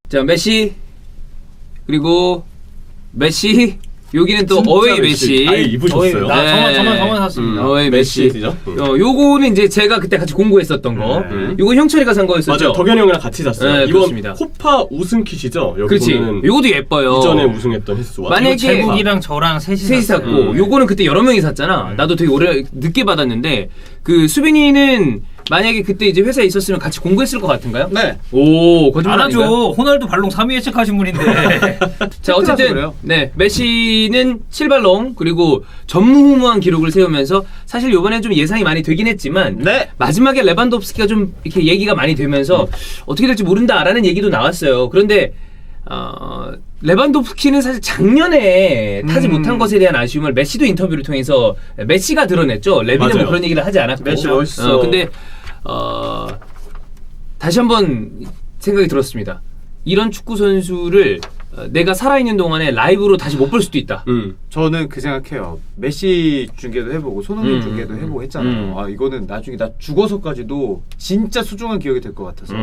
자, 메시 그리고 메시 여기는 또 어웨이 메시. 아예 입으셨어요. 저만 샀습니다. 어웨이 메시. 메시죠? 요거는 이제 제가 그때 같이 공부했었던 거. 요거 형철이가 산 거였었죠. 맞아요. 덕현이 형이랑 같이 샀어요. 네, 이건 그렇습니다. 코파 우승 킷이죠. 여기 그렇지. 보면은 요것도 예뻐요. 이전에 우승했던 횟수와. 만약에 제국이랑 저랑 셋이 샀고 요거는 그때 여러 명이 샀잖아. 나도 되게 오래 늦게 받았는데 그 수빈이는 만약에 그때 이제 회사에 있었으면 같이 공부했을 것 같은가요? 네. 오, 거짓말 안 아닌가요? 하죠. 호날두 발롱 3위 예측하신 분인데. 자, 어쨌든 그래요? 네, 메시는 7발롱 그리고 전무후무한 기록을 세우면서 사실 요번엔 좀 예상이 많이 되긴 했지만 네. 마지막에 레반도프스키가 좀 이렇게 얘기가 많이 되면서 어떻게 될지 모른다라는 얘기도 나왔어요. 그런데 레반도프스키는 사실 작년에 타지 못한 것에 대한 아쉬움을 메시도 인터뷰를 통해서 메시가 드러냈죠. 레비는 맞아요. 뭐 그런 얘기를 하지 않았고. 메시 멋있어. 근데 다시 한번 생각이 들었습니다. 이런 축구 선수를 내가 살아있는 동안에 라이브로 다시 못 볼 수도 있다. 저는 그 생각해요. 메시 중계도 해보고 손흥민 중계도 해보고 했잖아요. 아 이거는 나중에 나 죽어서까지도 진짜 소중한 기억이 될 것 같아서.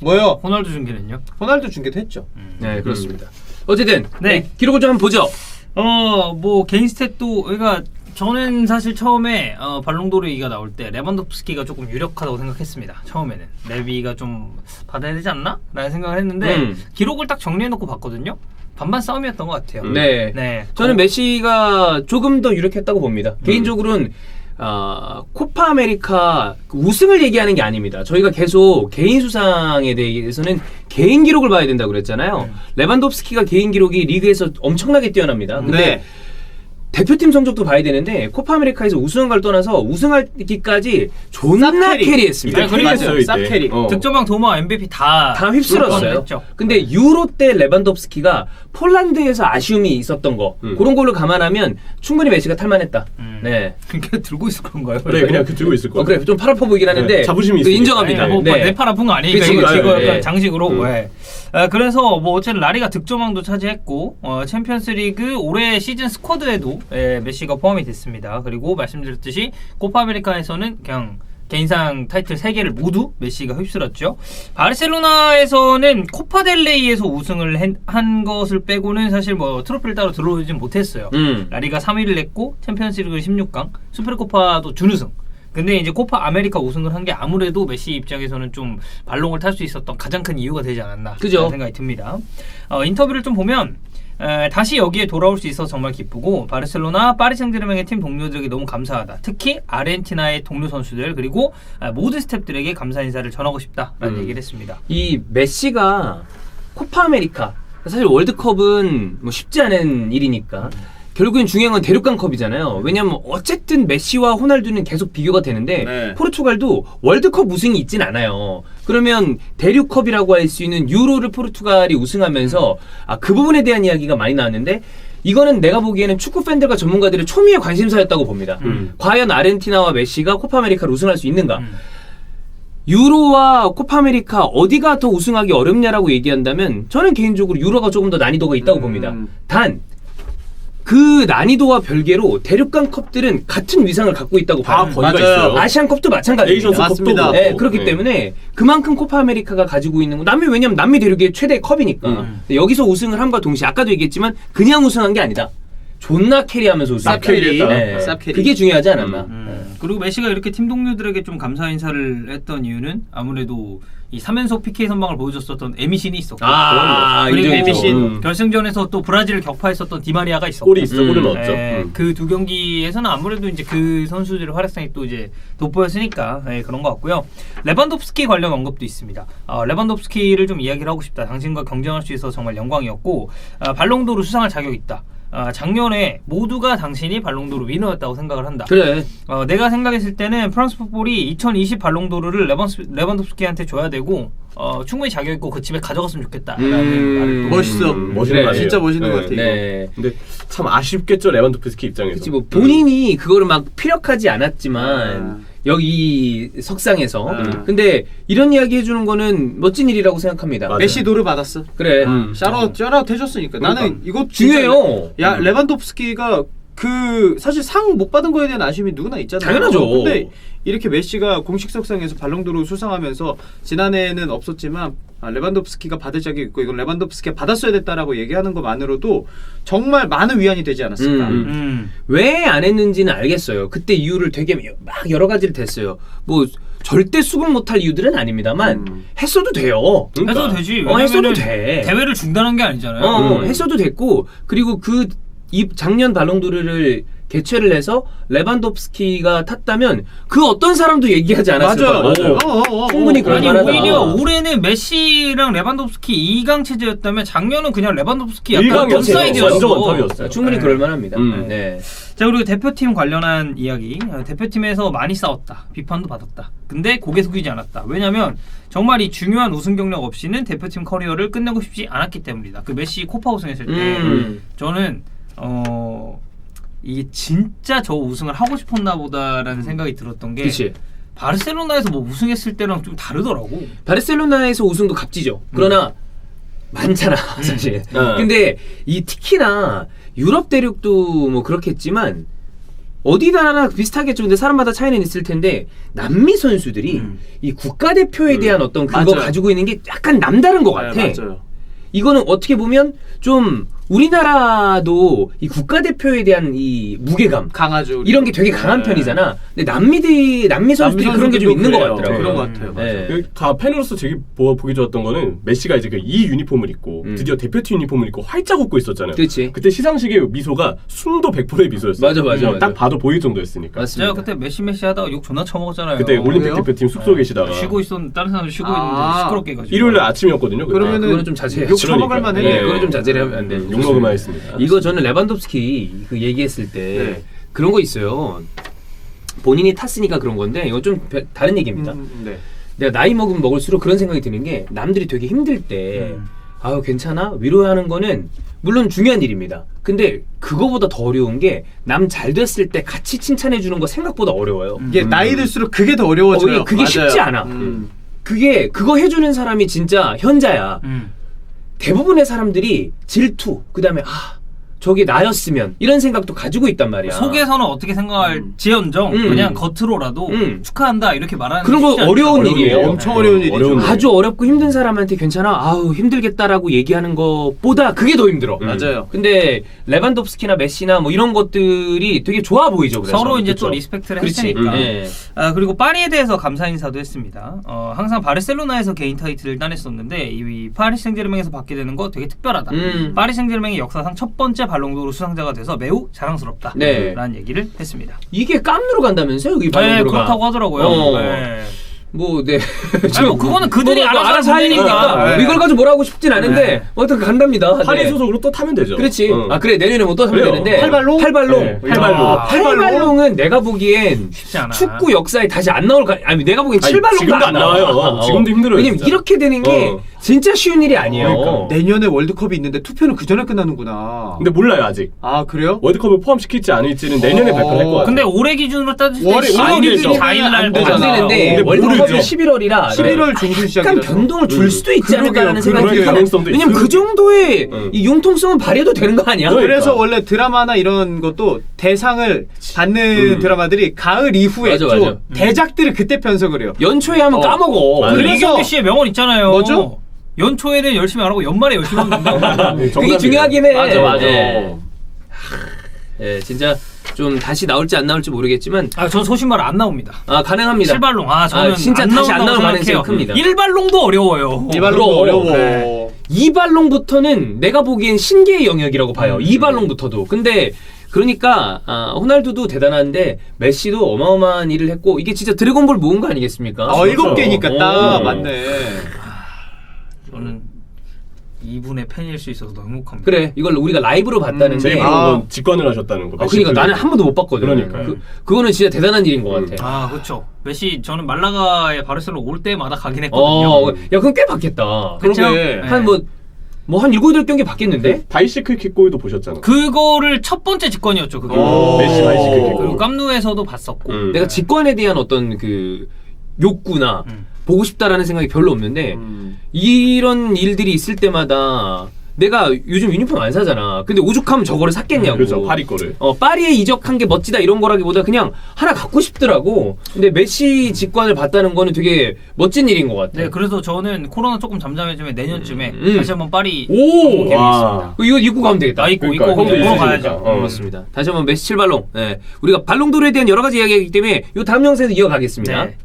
뭐요? 호날두 중계는요? 호날두 중계도 했죠. 네, 그렇습니다. 어쨌든 네. 기록을 좀 한번 보죠. 뭐 개인 스탯도 그러니까 저는 사실 처음에 발롱도르 얘기가 나올 때 레반도프스키가 조금 유력하다고 생각했습니다. 처음에는 레비가 좀 받아야 되지 않나? 라는 생각을 했는데 기록을 딱 정리해놓고 봤거든요. 반반 싸움이었던 것 같아요. 네. 저는 메시가 조금 더 유력했다고 봅니다. 개인적으로는 코파 아메리카 우승을 얘기하는 게 아닙니다. 저희가 계속 개인 수상에 대해서는 개인 기록을 봐야 된다고 그랬잖아요. 레반도프스키가 개인 기록이 리그에서 엄청나게 뛰어납니다. 근데 대표팀 성적도 봐야 되는데 코파 아메리카에서 우승을 떠나서 우승하기까지 존나 캐리했습니다. 캐리했어요, 이때. 쌉캐리. 득점왕, 도마, MVP 다 휩쓸었어요. 했죠. 근데 유로 때 레반도프스키가 폴란드에서 아쉬움이 있었던 거 그런 걸로 감안하면 충분히 메시가 탈만했다. 네. 그냥 들고 있을 건가요? 네, 그냥 들고 있을 거예요. 그래 좀 팔 아파 보이긴 하는데 네, 자부심이 그 있으니까. 인정합니다. 뭐 내 팔 아픈 거 아니니까 그치, 이거 그치. 약간 네. 장식으로. 그래서 뭐 어쨌든 라리가 득점왕도 차지했고 챔피언스리그 올해 시즌 스쿼드에도 메시가 포함이 됐습니다. 그리고 말씀드렸듯이 코파 아메리카에서는 그냥 개인상 타이틀 3개를 모두 메시가 휩쓸었죠. 바르셀로나에서는 코파 델레이에서 우승을 한 것을 빼고는 사실 뭐 트로피를 따로 들어오진 못했어요. 라리가 3위를 냈고 챔피언스리그 16강, 슈퍼코파도 준우승. 근데 이제 코파 아메리카 우승을 한 게 아무래도 메시 입장에서는 좀 발롱을 탈 수 있었던 가장 큰 이유가 되지 않았나 라는 생각이 듭니다. 인터뷰를 좀 보면 다시 여기에 돌아올 수 있어서 정말 기쁘고 파리 생제르맹의 팀 동료들에게 너무 감사하다. 특히 아르헨티나의 동료 선수들 그리고 모든 스태프들에게 감사 인사를 전하고 싶다라는 얘기를 했습니다. 이 메시가 코파 아메리카 사실 월드컵은 뭐 쉽지 않은 일이니까 결국엔 중요한 건 대륙간컵이잖아요. 왜냐면 어쨌든 메시와 호날두는 계속 비교가 되는데 포르투갈도 월드컵 우승이 있진 않아요. 그러면 대륙컵이라고 할 수 있는 유로를 포르투갈이 우승하면서 그 부분에 대한 이야기가 많이 나왔는데 이거는 내가 보기에는 축구 팬들과 전문가들의 초미의 관심사였다고 봅니다. 과연 아르헨티나와 메시가 코파 아메리카를 우승할 수 있는가? 유로와 코파 아메리카 어디가 더 우승하기 어렵냐라고 얘기한다면 저는 개인적으로 유로가 조금 더 난이도가 있다고 봅니다. 단 그 난이도와 별개로 대륙간 컵들은 같은 위상을 갖고 있다고 봐요. 있어요. 아시안컵도 마찬가지입니다. 맞습니다. 네, 그렇기 때문에 그만큼 코파 아메리카가 가지고 있는 거 왜냐면 남미 대륙의 최대 컵이니까 여기서 우승을 함과 동시에 아까도 얘기했지만 그냥 우승한 게 아니다. 존나 캐리하면서 우승. 쌉캐리했다. 네. 쌉캐리. 그게 중요하지 않았나. 그리고 메시가 이렇게 팀 동료들에게 좀 감사 인사를 했던 이유는 아무래도 이 3연속 PK 선방을 보여줬었던 에미신이 있었고 그리고 에미신. 결승전에서 또 브라질을 격파했었던 디마리아가 있었고 골이 있어, 골을 넣었죠. 그 두 경기에서는 아무래도 이제 그 선수들의 활약상이 또 이제 돋보였으니까 그런 것 같고요. 레반도프스키 관련 언급도 있습니다. 레반도프스키를 좀 이야기를 하고 싶다. 당신과 경쟁할 수 있어서 정말 영광이었고 발롱도르 수상할 자격이 있다. 작년에 모두가 당신이 발롱도르 위너였다고 생각을 한다. 그래. 내가 생각했을 때는 프랑스 풋볼이 2020 발롱도르를 레반도프스키한테 줘야 되고 충분히 자격 있고 그 집에 가져갔으면 좋겠다라는 말을 또 멋있어. 멋있는 거 진짜 멋있는 것 같아. 네. 근데 참 아쉽겠죠, 레반도프스키 입장에서. 그치, 뭐 본인이 그거를 막 피력하지 않았지만 여기 석상에서 근데 이런 이야기 해주는 거는 멋진 일이라고 생각합니다. 맞아요. 메시 도를 받았어. 그래. 샤라웃 해줬으니까. 나는 이거 중요해요. 야 레반도프스키가 그 사실 상 못 받은 거에 대한 아쉬움이 누구나 있잖아요. 당연하죠. 근데 이렇게 메시가 공식석상에서 발롱도르 수상하면서 지난해에는 없었지만 레반도프스키가 받을 자격이 있고 이건 레반도프스키가 받았어야 됐다라고 얘기하는 것만으로도 정말 많은 위안이 되지 않았을까. 왜 안 했는지는 알겠어요. 그때 이유를 되게 막 여러 가지를 댔어요. 뭐 절대 수긍 못할 이유들은 아닙니다만 했어도 돼요. 해도 되지. 했어도 왜냐면은 돼. 대회를 중단한 게 아니잖아요. 했어도 됐고 그리고 이 작년 발롱도르를 개최를 해서 레반도프스키가 탔다면 그 어떤 사람도 얘기하지 않았을 맞아요. 거예요. 충분히 아니 그럴만하다. 오히려 올해는 메시랑 레반도프스키 2강 체제였다면 작년은 그냥 레반도프스키 약간 1강이었어요. 원사이드였어. 완전 원탑이었어요. 충분히 네. 그럴만합니다. 음. 네. 자 그리고 대표팀 관련한 이야기. 대표팀에서 많이 싸웠다. 비판도 받았다. 근데 고개 숙이지 않았다. 왜냐면 정말 이 중요한 우승 경력 없이는 대표팀 커리어를 끝내고 싶지 않았기 때문이다. 그 메시 코파 우승했을 때 저는 이게 진짜 저 우승을 하고 싶었나 보다라는 생각이 들었던 게 그치. 바르셀로나에서 뭐 우승했을 때랑 좀 다르더라고. 바르셀로나에서 우승도 값지죠. 그러나 많잖아 사실. 근데 이 특히나 유럽 대륙도 뭐 그렇겠지만 어디다나 비슷하겠죠. 근데 사람마다 차이는 있을 텐데 남미 선수들이 이 국가대표에 대한 어떤 그거 맞아요. 가지고 있는 게 약간 남다른 것 같아. 네, 맞아요. 이거는 어떻게 보면 좀 우리나라도 이 국가대표에 대한 이 무게감 강하죠. 이런 게 되게 강한 편이잖아. 근데 남미 선수들이 그런 게 좀 있는 것 그래요. 같더라고요. 그런 것 같아요. 네. 다 팬으로서 되게 보기 좋았던 거는 메시가 이제 그 이 유니폼을 입고 드디어 대표팀 유니폼을 입고 활짝 웃고 있었잖아요. 그렇지. 그때 시상식의 미소가 순도 100%의 미소였어요. 맞아. 딱 봐도 보일 정도였으니까. 제가 맞습니다. 그때 메시 하다가 욕 존나 처먹었잖아요. 그때 올림픽 왜요? 대표팀 숙소에 계시다가 쉬고 있었는데 다른 사람들 쉬고 있는데 시끄럽게 해가지고. 일요일 날 아침이었거든요. 그때. 그러면은 그거는 좀 자제해야죠. 욕 처먹을 만해. 네, 그거는 좀 자제를 하면 안 돼. 욕 먹을만 했습니다. 이거 저는 레반도프스키 그 얘기했을 때 네. 그런 거 있어요. 본인이 탔으니까 그런 건데 이거 좀 다른 얘기입니다. 네. 내가 나이 먹으면 먹을수록 그런 생각이 드는 게 남들이 되게 힘들 때 아유 괜찮아 위로하는 거는 물론 중요한 일입니다. 근데 그거보다 더 어려운 게 남 잘 됐을 때 같이 칭찬해 주는 거 생각보다 어려워요. 이게 나이 들수록 그게 더 어려워져요. 그게 맞아요. 쉽지 않아. 그거 해주는 사람이 진짜 현자야. 대부분의 사람들이 질투, 그 다음에 저게 나였으면 이런 생각도 가지고 있단 말이야. 속에서는 어떻게 생각할지언정 그냥 겉으로라도 축하한다 이렇게 말하는 그런 게 거 쉽지 않죠. 어려운 일이에요. 엄청 어려운 일이죠. 어려운 일. 아주 어렵고 힘든 사람한테 괜찮아, 아우 힘들겠다라고 얘기하는 것보다 그게 더 힘들어. 맞아요. 근데 레반도프스키나 메시나 뭐 이런 것들이 되게 좋아 보이죠. 그래서. 서로 이제 그쵸? 또 리스펙트를 그렇지. 했으니까. 네. 그리고 파리에 대해서 감사 인사도 했습니다. 항상 바르셀로나에서 개인 타이틀을 따냈었는데 이 파리 생제르맹에서 받게 되는 거 되게 특별하다. 파리 생제르맹이 역사상 첫 번째 발롱도르 수상자가 돼서 매우 자랑스럽다. 네. 라는 얘기를 했습니다. 이게 깜누로 간다면서요? 이 네, 발롱도르가. 그렇다고 하더라고요. 네. 뭐, 네. 아니, 뭐 그거는 그들이 뭐 알아서 할 일이니까 네. 이걸 가지고 뭐라 하고 싶진 않은데 네. 어떻게 간답니다. 파리 네. 소속으로 또 타면 되죠. 그렇지. 그래 내년에 뭐 또 하면 그래요. 되는데. 팔발롱? 팔발롱. 네, 팔발롱. 팔발롱은 내가 보기엔 쉽지 않아. 축구 역사에 다시 안 나올 거 아니 내가 보기엔 아니, 칠발롱도 지금도 안 나와요. 지금도 힘들어요, 왜냐면 진짜. 이렇게 되는 게 진짜 쉬운 일이 아니에요. 그러니까. 내년에 월드컵이 있는데 투표는 그 전에 끝나는구나. 근데 몰라요 아직. 아 그래요? 월드컵을 포함시킬지 아닐지는 내년에 발표를 할 것 같아요. 근데 올해 기준으로 따졌을 때 월에 4일 4일날 안 안 되잖아. 되는데 근데 월드컵이 모르죠. 11월이라 11월 중순 시작이라서. 약간 변동을 줄 수도 있지 않을까라는 생각이 그럴 들어요. 가능성도 왜냐면 있어요. 그 정도의 이 융통성은 발휘해도 되는 거 아니야? 그러니까. 그래서 원래 드라마나 이런 것도 대상을 받는 드라마들이 가을 이후에 맞아, 좀 맞아. 대작들을 그때 편성을 해요. 연초에 하면 까먹어. 맞아. 그래서- 이경규 씨의 명언 있잖아요. 뭐죠? 연초에는 열심히 안 하고 연말에 열심히 하면 된다. 그게 중요하긴 해. 맞아. 네. 네, 진짜 좀 다시 나올지 안 나올지 모르겠지만 전 소신발 안 나옵니다. 가능합니다. 7발롱. 저는 진짜 안 다시 안 나온다고 나올 가능성이 생각해요. 큽니다. 1발롱도 어려워요. 이발롱도 어려워. 네. 2발롱부터는 내가 보기엔 신기의 영역이라고 봐요. 2발롱부터도. 근데 그러니까 호날두도 대단한데 메시도 어마어마한 일을 했고 이게 진짜 드래곤볼 모은 거 아니겠습니까? 7개니까 딱 어. 맞네. 저는 이분의 팬일 수 있어서 너무 행복합니다. 그래 이걸 우리가 라이브로 봤다는 제일 게 궁금한 건 직관을 하셨다는 거. 그러니까 나는 한 번도 못 봤거든. 그러니까요. 그거는 진짜 대단한 일인 것 같아. 그렇죠. 메시 저는 말라가에 바르셀로나 올 때마다 가긴 했거든요. 야 그럼 꽤 봤겠다. 그쵸? 그러게. 네. 한 한 7, 8경기 봤겠는데? 바이시클 킥골도 보셨잖아. 그거를 첫 번째 직관이었죠. 그게. 메시 바이시클 킥골. 그리고 깜누에서도 봤었고. 내가 직관에 대한 어떤 그 욕구나 보고 싶다라는 생각이 별로 없는데 이런 일들이 있을 때마다 내가 요즘 유니폼 안 사잖아. 근데 오죽하면 저거를 샀겠냐고. 그렇죠. 파리 거를. 파리에 이적한 게 멋지다 이런 거라기보다 그냥 하나 갖고 싶더라고. 근데 메시 직관을 봤다는 거는 되게 멋진 일인 것 같아. 네, 그래서 저는 코로나 조금 잠잠해지면 내년쯤에 다시 한번 파리 오! 가볼 와. 계획이 있습니다. 이거 입고 가면 되겠다. 나 입고 그러니까, 입고 형도 보러 있으니까. 가야죠. 그렇습니다. 다시 한번 메시 7발롱. 우리가 발롱도르에 대한 여러 가지 이야기이기 때문에 이 다음 영상에서 이어가겠습니다. 네.